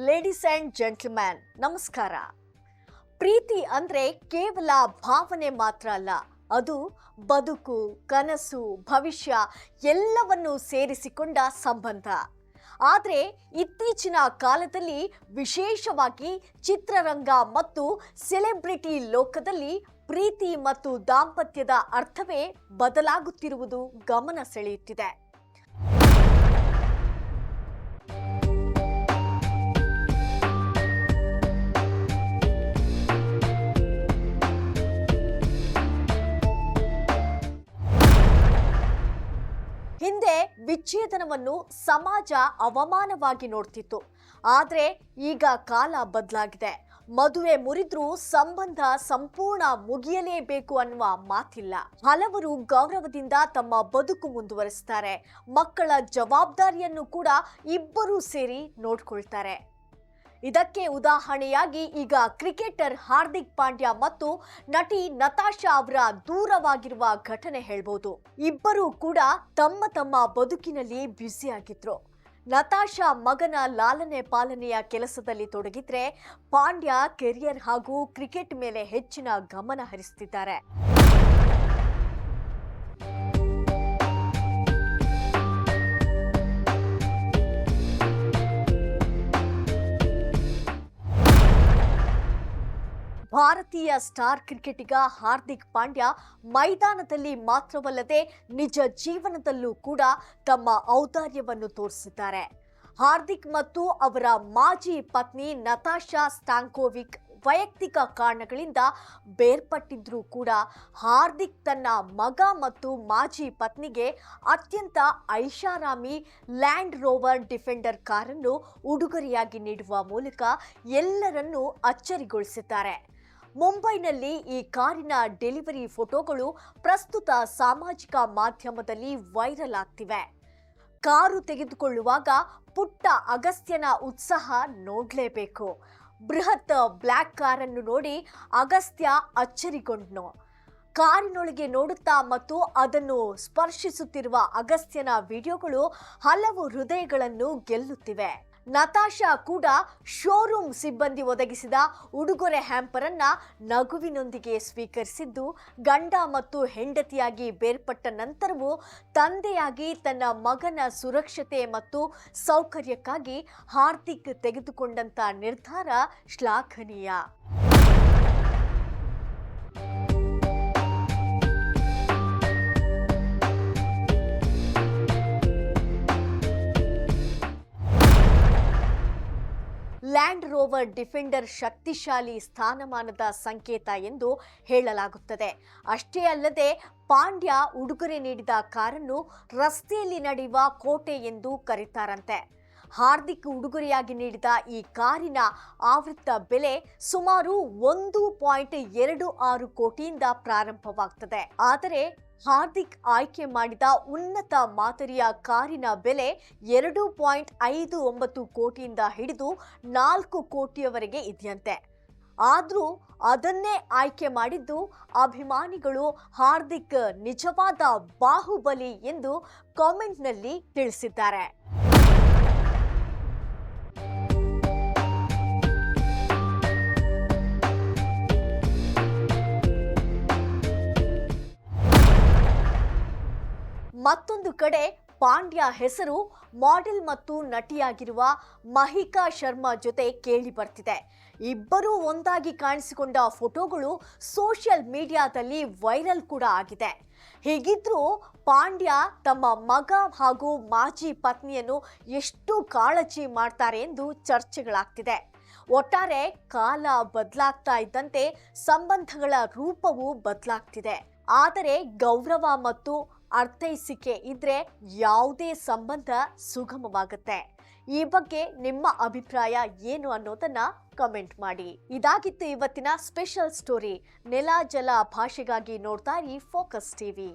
Ladies and gentleman, ನಮಸ್ಕಾರ. ಪ್ರೀತಿ ಅಂದ್ರೆ ಕೇವಲ ಭಾವನೆ ಮಾತ್ರ ಅಲ್ಲ, ಅದು ಬದುಕು, ಕನಸು, ಭವಿಷ್ಯ ಎಲ್ಲವನ್ನೂ ಸೇರಿಸಿಕೊಂಡ ಸಂಬಂಧ. ಆದರೆ ಇತ್ತೀಚಿನ ಕಾಲದಲ್ಲಿ ವಿಶೇಷವಾಗಿ ಚಿತ್ರರಂಗ ಮತ್ತು ಸೆಲೆಬ್ರಿಟಿ ಲೋಕದಲ್ಲಿ ಪ್ರೀತಿ ಮತ್ತು ದಾಂಪತ್ಯದ ಅರ್ಥವೇ ಬದಲಾಗುತ್ತಿರುವುದು ಗಮನ ಸೆಳೆಯುತ್ತಿದೆ. ಹಿಂದೆ ವಿಚ್ಛೇದನವನ್ನು ಸಮಾಜ ಅವಮಾನವಾಗಿ ನೋಡ್ತಿತ್ತು. ಆದರೆ ಈಗ ಕಾಲ ಬದಲಾಗಿದೆ. ಮದುವೆ ಮುರಿದ್ರೂ ಸಂಬಂಧ ಸಂಪೂರ್ಣ ಮುಗಿಯಲೇಬೇಕು ಅನ್ನುವ ಮಾತಿಲ್ಲ. ಹಲವರು ಗೌರವದಿಂದ ತಮ್ಮ ಬದುಕು ಮುಂದುವರಿಸ್ತಾರೆ. ಮಕ್ಕಳ ಜವಾಬ್ದಾರಿಯನ್ನು ಕೂಡ ಇಬ್ಬರೂ ಸೇರಿ ನೋಡ್ಕೊಳ್ತಾರೆ. ಇದಕ್ಕೆ ಉದಾಹರಣೆಯಾಗಿ ಈಗ ಕ್ರಿಕೆಟರ್ ಹಾರ್ದಿಕ್ ಪಾಂಡ್ಯ ಮತ್ತು ನಟಿ ನತಾಶಾ ಅವರ ದೂರವಾಗಿರುವ ಘಟನೆ ಹೇಳ್ಬೋದು. ಇಬ್ಬರೂ ಕೂಡ ತಮ್ಮ ತಮ್ಮ ಬದುಕಿನಲ್ಲಿ ಬ್ಯುಸಿಯಾಗಿದ್ರು. ನತಾಶಾ ಮಗನ ಲಾಲನೆ ಪಾಲನೆಯ ಕೆಲಸದಲ್ಲಿ ತೊಡಗಿದ್ರೆ, ಪಾಂಡ್ಯ ಕೆರಿಯರ್ ಹಾಗೂ ಕ್ರಿಕೆಟ್ ಮೇಲೆ ಹೆಚ್ಚಿನ ಗಮನ ಹರಿಸುತ್ತಿದ್ದಾರೆ. ಭಾರತೀಯ ಸ್ಟಾರ್ ಕ್ರಿಕೆಟಿಗ ಹಾರ್ದಿಕ್ ಪಾಂಡ್ಯ ಮೈದಾನದಲ್ಲಿ ಮಾತ್ರವಲ್ಲದೆ ನಿಜ ಜೀವನದಲ್ಲೂ ಕೂಡ ತಮ್ಮ ಔದಾರ್ಯವನ್ನು ತೋರಿಸಿದ್ದಾರೆ. ಹಾರ್ದಿಕ್ ಮತ್ತು ಅವರ ಮಾಜಿ ಪತ್ನಿ ನತಾಶಾ ಸ್ಟಾಂಕೋವಿಕ್ ವೈಯಕ್ತಿಕ ಕಾರಣಗಳಿಂದ ಬೇರ್ಪಟ್ಟಿದ್ರೂ ಕೂಡ ಹಾರ್ದಿಕ್ ತನ್ನ ಮಗ ಮತ್ತು ಮಾಜಿ ಪತ್ನಿಗೆ ಅತ್ಯಂತ ಐಷಾರಾಮಿ ಲ್ಯಾಂಡ್ ರೋವರ್ ಡಿಫೆಂಡರ್ ಕಾರನ್ನು ಉಡುಗೊರೆಯಾಗಿ ನೀಡುವ ಮೂಲಕ ಎಲ್ಲರನ್ನೂ ಅಚ್ಚರಿಗೊಳಿಸಿದ್ದಾರೆ. ಮುಂಬೈನಲ್ಲಿ ಈ ಕಾರಿನ ಡೆಲಿವರಿ ಫೋಟೋಗಳು ಪ್ರಸ್ತುತ ಸಾಮಾಜಿಕ ಮಾಧ್ಯಮದಲ್ಲಿ ವೈರಲ್ ಆಗ್ತಿವೆ. ಕಾರು ತೆಗೆದುಕೊಳ್ಳುವಾಗ ಪುಟ್ಟ ಅಗಸ್ತ್ಯನ ಉತ್ಸಾಹ ನೋಡಲೇಬೇಕು. ಬೃಹತ್ ಬ್ಲ್ಯಾಕ್ ಕಾರನ್ನು ನೋಡಿ ಅಗಸ್ತ್ಯ ಅಚ್ಚರಿಗೊಂಡ್ನು. ಕಾರಿನೊಳಗೆ ನೋಡುತ್ತಾ ಮತ್ತು ಅದನ್ನು ಸ್ಪರ್ಶಿಸುತ್ತಿರುವ ಅಗಸ್ತ್ಯನ ವಿಡಿಯೋಗಳು ಹಲವು ಹೃದಯಗಳನ್ನು ಗೆಲ್ಲುತ್ತಿವೆ. ನತಾಶಾ ಕೂಡ ಶೋರೂಮ್ ಸಿಬ್ಬಂದಿ ಒದಗಿಸಿದ ಉಡುಗೊರೆ ಹ್ಯಾಂಪರ್ ಅನ್ನ ನಗುವಿನೊಂದಿಗೆ ಸ್ವೀಕರಿಸಿದ್ದು, ಗಂಡ ಮತ್ತು ಹೆಂಡತಿಯಾಗಿ ಬೇರ್ಪಟ್ಟ ನಂತರವೂ ತಂದೆಯಾಗಿ ತನ್ನ ಮಗನ ಸುರಕ್ಷತೆ ಮತ್ತು ಸೌಕರ್ಯಕ್ಕಾಗಿ ಹಾರ್ದಿಕ್ ತೆಗೆದುಕೊಂಡಂತ ನಿರ್ಧಾರ ಶ್ಲಾಘನೀಯ. ಲ್ಯಾಂಡ್ ರೋವರ್ ಡಿಫೆಂಡರ್ ಶಕ್ತಿಶಾಲಿ ಸ್ಥಾನಮಾನದ ಸಂಕೇತ ಎಂದು ಹೇಳಲಾಗುತ್ತದೆ. ಅಷ್ಟೇ ಅಲ್ಲದೆ ಪಾಂಡ್ಯ ಉಡುಗೊರೆ ನೀಡಿದ ಕಾರನ್ನು ರಸ್ತೆಯಲ್ಲಿ ನಡೆಯುವ ಕೋಟೆ ಎಂದು ಕರೀತಾರಂತೆ. ಹಾರ್ದಿಕ್ ಉಡುಗೊರೆಯಾಗಿ ನೀಡಿದ ಈ ಕಾರಿನ ಆವೃತ್ತ ಬೆಲೆ ಸುಮಾರು 1.26 ಕೋಟಿಯಿಂದ ಪ್ರಾರಂಭವಾಗ್ತದೆ. ಆದರೆ ಹಾರ್ದಿಕ್ ಆಯ್ಕೆ ಮಾಡಿದ ಉನ್ನತ ಮಾದರಿಯ ಕಾರಿನ ಬೆಲೆ 2.59 ಕೋಟಿಯಿಂದ ಹಿಡಿದು 4 ಕೋಟಿಯವರೆಗೆ ಇದೆಯಂತೆ. ಆದರೂ ಅದನ್ನೇ ಆಯ್ಕೆ ಮಾಡಿದ್ದು ಅಭಿಮಾನಿಗಳು ಹಾರ್ದಿಕ್ ನಿಜವಾದ ಬಾಹುಬಲಿ ಎಂದು ಕಾಮೆಂಟ್ನಲ್ಲಿ ತಿಳಿಸಿದ್ದಾರೆ. ಮತ್ತೊಂದು ಕಡೆ ಪಾಂಡ್ಯ ಹೆಸರು ಮಾಡೆಲ್ ಮತ್ತು ನಟಿಯಾಗಿರುವ ಮಹಿಕಾ ಶರ್ಮಾ ಜೊತೆ ಕೇಳಿ ಬರ್ತಿದೆ. ಇಬ್ಬರೂ ಒಂದಾಗಿ ಕಾಣಿಸಿಕೊಂಡ ಫೋಟೋಗಳು ಸೋಷಿಯಲ್ ಮೀಡಿಯಾದಲ್ಲಿ ವೈರಲ್ ಕೂಡ ಆಗಿದೆ. ಹೀಗಿದ್ರೂ ಪಾಂಡ್ಯ ತಮ್ಮ ಮಗ ಹಾಗೂ ಮಾಜಿ ಪತ್ನಿಯನ್ನು ಎಷ್ಟು ಕಾಳಜಿ ಮಾಡ್ತಾರೆ ಎಂದು ಚರ್ಚೆಗಳಾಗ್ತಿದೆ. ಒಟ್ಟಾರೆ ಕಾಲ ಬದಲಾಗ್ತಾ ಇದ್ದಂತೆ ಸಂಬಂಧಗಳ ರೂಪವೂ ಬದಲಾಗ್ತಿದೆ. ಆದರೆ ಗೌರವ ಮತ್ತು ಅರ್ಥೈಸಿಕೆ ಇದ್ರೆ ಯಾವುದೇ ಸಂಬಂಧ ಸುಗಮವಾಗುತ್ತೆ. ಈ ಬಗ್ಗೆ ನಿಮ್ಮ ಅಭಿಪ್ರಾಯ ಏನು ಅನ್ನೋದನ್ನ ಕಮೆಂಟ್ ಮಾಡಿ. ಇದಾಗಿತ್ತು ಇವತ್ತಿನ ಸ್ಪೆಷಲ್ ಸ್ಟೋರಿ. ನೆಲ ಜಲ ಭಾಷೆಗಾಗಿ ನೋಡ್ತಾ ಇರಿ ಫೋಕಸ್ ಟಿವಿ.